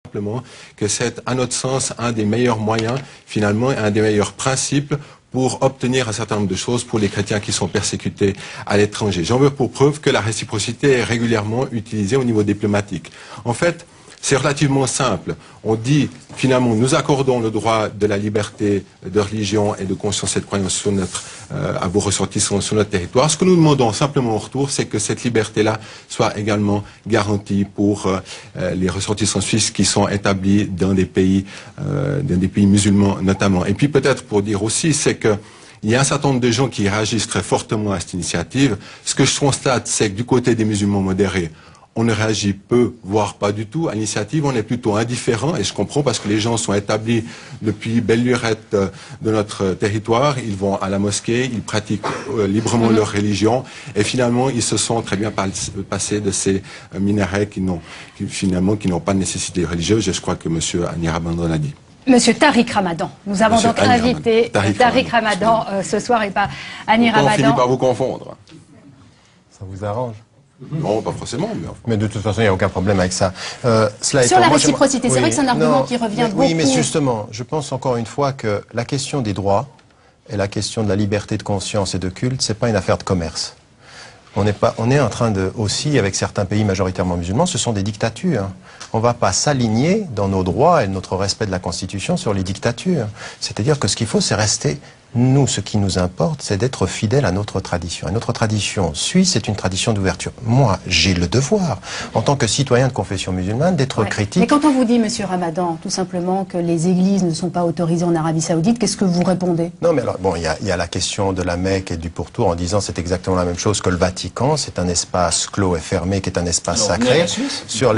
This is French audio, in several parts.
simplement que c'est, à notre sens, un des meilleurs moyens, finalement, et un des meilleurs principes pour obtenir un certain nombre de choses pour les chrétiens qui sont persécutés à l'étranger. J'en veux pour preuve que la réciprocité est régulièrement utilisée au niveau diplomatique. En fait, c'est relativement simple. On dit, finalement, nous accordons le droit de la liberté de religion et de conscience et de croyance sur à vos ressortissants sur notre territoire. Ce que nous demandons simplement en retour, c'est que cette liberté-là soit également garantie pour les ressortissants suisses qui sont établis dans des pays musulmans notamment. Et puis peut-être pour dire aussi, c'est que il y a un certain nombre de gens qui réagissent très fortement à cette initiative. Ce que je constate, c'est que du côté des musulmans modérés, on ne réagit peu, voire pas du tout à l'initiative. On est plutôt indifférent, et je comprends parce que les gens sont établis depuis belle lurette de notre territoire. Ils vont à la mosquée, ils pratiquent librement leur religion, et finalement, ils se sont très bien passés de ces minarets qui n'ont pas de nécessité religieuse. Et je crois que M. Anir Ramadan l'a dit. Monsieur Tariq Ramadan. Nous avons donc invité Tariq Ramadan ce soir et pas Anir Ramadan. On finit par vous confondre. Ça vous arrange? Non, pas forcément. Mais de toute façon, il n'y a aucun problème avec ça. Sur la réciprocité, c'est vrai que c'est un argument qui revient beaucoup. Oui, mais justement, je pense encore une fois que la question des droits et la question de la liberté de conscience et de culte, c'est pas une affaire de commerce. On est en train de, aussi, avec certains pays majoritairement musulmans, ce sont des dictatures. On ne va pas s'aligner dans nos droits et notre respect de la Constitution sur les dictatures. C'est-à-dire que ce qu'il faut, c'est rester. Nous, ce qui nous importe, c'est d'être fidèles à notre tradition. Et notre tradition suisse est une tradition d'ouverture. Moi, j'ai le devoir, en tant que citoyen de confession musulmane, d'être critique. Mais quand on vous dit, Monsieur Ramadan, tout simplement que les églises ne sont pas autorisées en Arabie Saoudite, qu'est-ce que vous répondez? Non, mais alors, bon, il y a la question de la Mecque et du pourtour en disant c'est exactement la même chose que le Vatican. C'est un espace clos et fermé qui est un espace sacré. Sur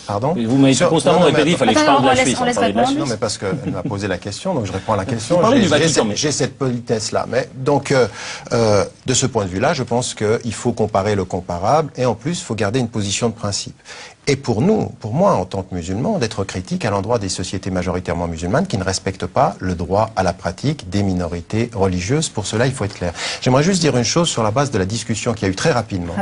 Pardon? Vous m'avez constamment répété qu'il fallait que je parle de la Suisse. Non, mais parce qu'elle m'a posé la question, donc je réponds à la question. J'ai cette politesse-là. Mais donc, de ce point de vue-là, je pense qu'il faut comparer le comparable et en plus, il faut garder une position de principe. Et pour moi, en tant que musulman, d'être critique à l'endroit des sociétés majoritairement musulmanes qui ne respectent pas le droit à la pratique des minorités religieuses. Pour cela, il faut être clair. J'aimerais juste dire une chose sur la base de la discussion qu'il y a eu très rapidement.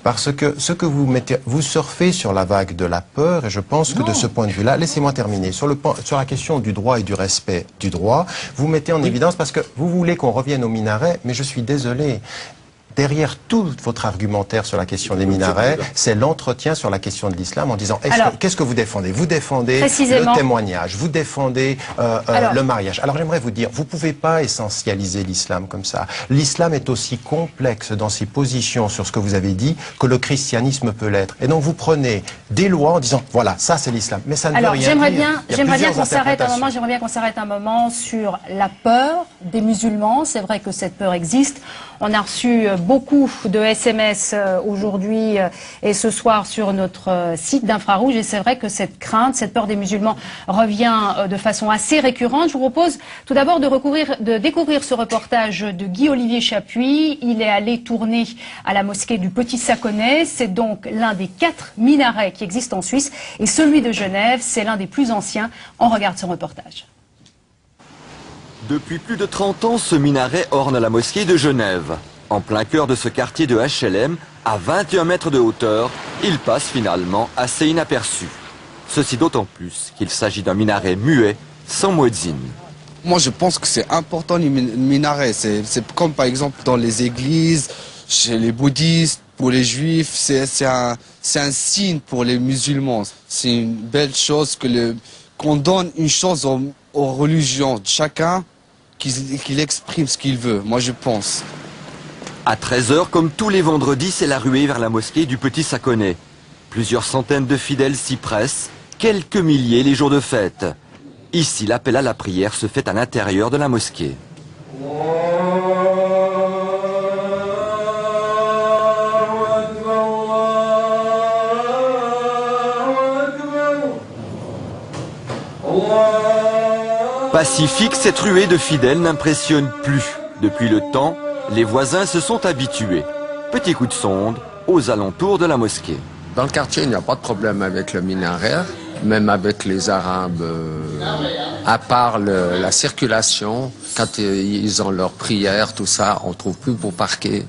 Parce que ce que vous surfez sur la vague de la peur, et je pense que de ce point de vue-là, laissez-moi terminer, sur la question du droit et du respect du droit, vous mettez en évidence parce que vous voulez qu'on revienne au minaret, mais je suis désolé. Derrière tout votre argumentaire sur la question des minarets, c'est l'entretien sur la question de l'islam en disant qu'est-ce que vous défendez? Vous défendez le témoignage, vous défendez le mariage. Alors j'aimerais vous dire, vous ne pouvez pas essentialiser l'islam comme ça. L'islam est aussi complexe dans ses positions sur ce que vous avez dit que le christianisme peut l'être. Et donc vous prenez des lois en disant voilà, ça c'est l'islam, mais ça ne veut rien dire. J'aimerais bien qu'on s'arrête un moment sur la peur des musulmans. C'est vrai que cette peur existe. On a reçu beaucoup de SMS aujourd'hui et ce soir sur notre site d'Infrarouge et c'est vrai que cette crainte, cette peur des musulmans revient de façon assez récurrente. Je vous propose tout d'abord de découvrir ce reportage de Guy-Olivier Chapuis. Il est allé tourner à la mosquée du Petit Saconnet. C'est donc l'un des 4 minarets qui existent en Suisse et celui de Genève, c'est l'un des plus anciens. On regarde ce reportage. Depuis plus de 30 ans, ce minaret orne la mosquée de Genève. En plein cœur de ce quartier de HLM, à 21 mètres de hauteur, il passe finalement assez inaperçu. Ceci d'autant plus qu'il s'agit d'un minaret muet, sans muezzin. Moi je pense que c'est important le minaret, c'est comme par exemple dans les églises, chez les bouddhistes, pour les juifs, c'est un signe pour les musulmans. C'est une belle chose qu'on donne une chose aux religions, chacun qu'il exprime ce qu'il veut, moi je pense. À 13h, comme tous les vendredis, c'est la ruée vers la mosquée du Petit Saconnet. Plusieurs centaines de fidèles s'y pressent, quelques milliers les jours de fête. Ici, l'appel à la prière se fait à l'intérieur de la mosquée. Pacifique, cette ruée de fidèles n'impressionne plus. Depuis le temps, les voisins se sont habitués. Petit coup de sonde aux alentours de la mosquée. Dans le quartier, il n'y a pas de problème avec le minaret, même avec les Arabes, à part la circulation. Quand ils ont leur prière, tout ça, on ne trouve plus pour parquer.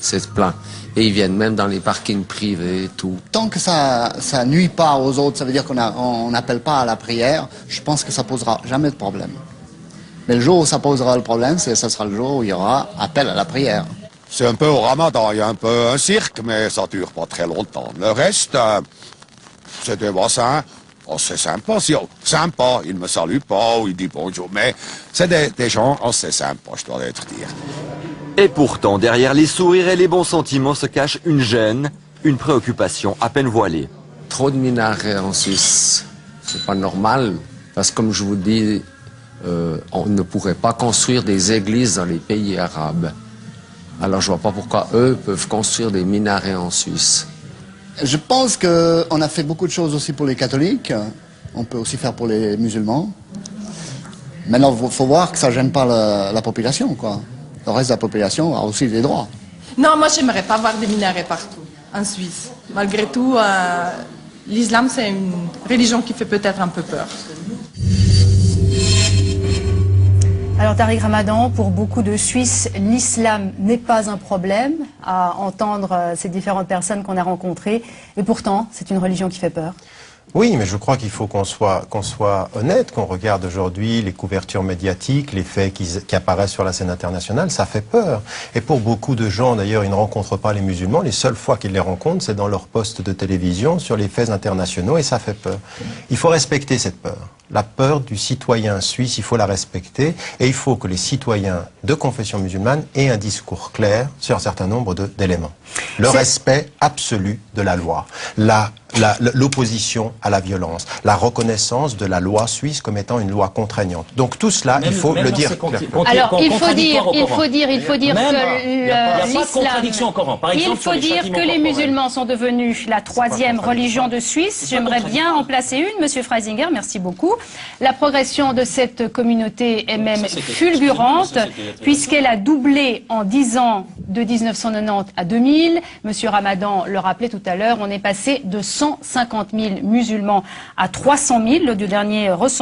c'est plein. Et ils viennent même dans les parkings privés et tout. Tant que ça nuit pas aux autres, ça veut dire qu'on n'appelle pas à la prière, je pense que ça posera jamais de problème. Mais le jour où ça posera le problème, ça sera le jour où il y aura appel à la prière. C'est un peu au ramadan, il y a un peu un cirque, mais ça dure pas très longtemps. Le reste, c'est des voisins. Oh, c'est sympa, sympa, ils ne me saluent pas ou ils disent bonjour, mais c'est des gens assez sympas, je dois être dire. Et pourtant, derrière les sourires et les bons sentiments se cache une gêne, une préoccupation à peine voilée. Trop de minarets en Suisse, c'est pas normal, parce que comme je vous dis, on ne pourrait pas construire des églises dans les pays arabes. Alors je vois pas pourquoi eux peuvent construire des minarets en Suisse. Je pense qu'on a fait beaucoup de choses aussi pour les catholiques. On peut aussi faire pour les musulmans. Maintenant, il faut voir que ça ne gêne pas la population, quoi. Le reste de la population a aussi des droits. Non, moi, j'aimerais pas voir des minarets partout, en Suisse. Malgré tout, l'islam, c'est une religion qui fait peut-être un peu peur. Alors Tariq Ramadan, pour beaucoup de Suisses, l'islam n'est pas un problème, à entendre ces différentes personnes qu'on a rencontrées, et pourtant c'est une religion qui fait peur. Oui, mais je crois qu'il faut qu'on soit honnête, qu'on regarde aujourd'hui les couvertures médiatiques, les faits qui apparaissent sur la scène internationale, ça fait peur. Et pour beaucoup de gens, d'ailleurs, ils ne rencontrent pas les musulmans. Les seules fois qu'ils les rencontrent, c'est dans leur poste de télévision, sur les faits internationaux, et ça fait peur. Il faut respecter cette peur. La peur du citoyen suisse, il faut la respecter, et il faut que les citoyens de confession musulmane aient un discours clair sur un certain nombre d'éléments. Le respect absolu de la loi, l'opposition à la violence, la reconnaissance de la loi suisse comme étant une loi contraignante. Donc tout cela, il faut le dire. Alors il faut dire que les musulmans sont devenus la troisième religion de Suisse. J'aimerais bien en placer une, Monsieur Freisinger, merci beaucoup. La progression de cette communauté est même fulgurante, puisqu'elle a doublé en 10 ans de 1990 à 2000. Monsieur Ramadan le rappelait tout à l'heure, on est passé de 150 000 musulmans à 300 000 lors du dernier recensement.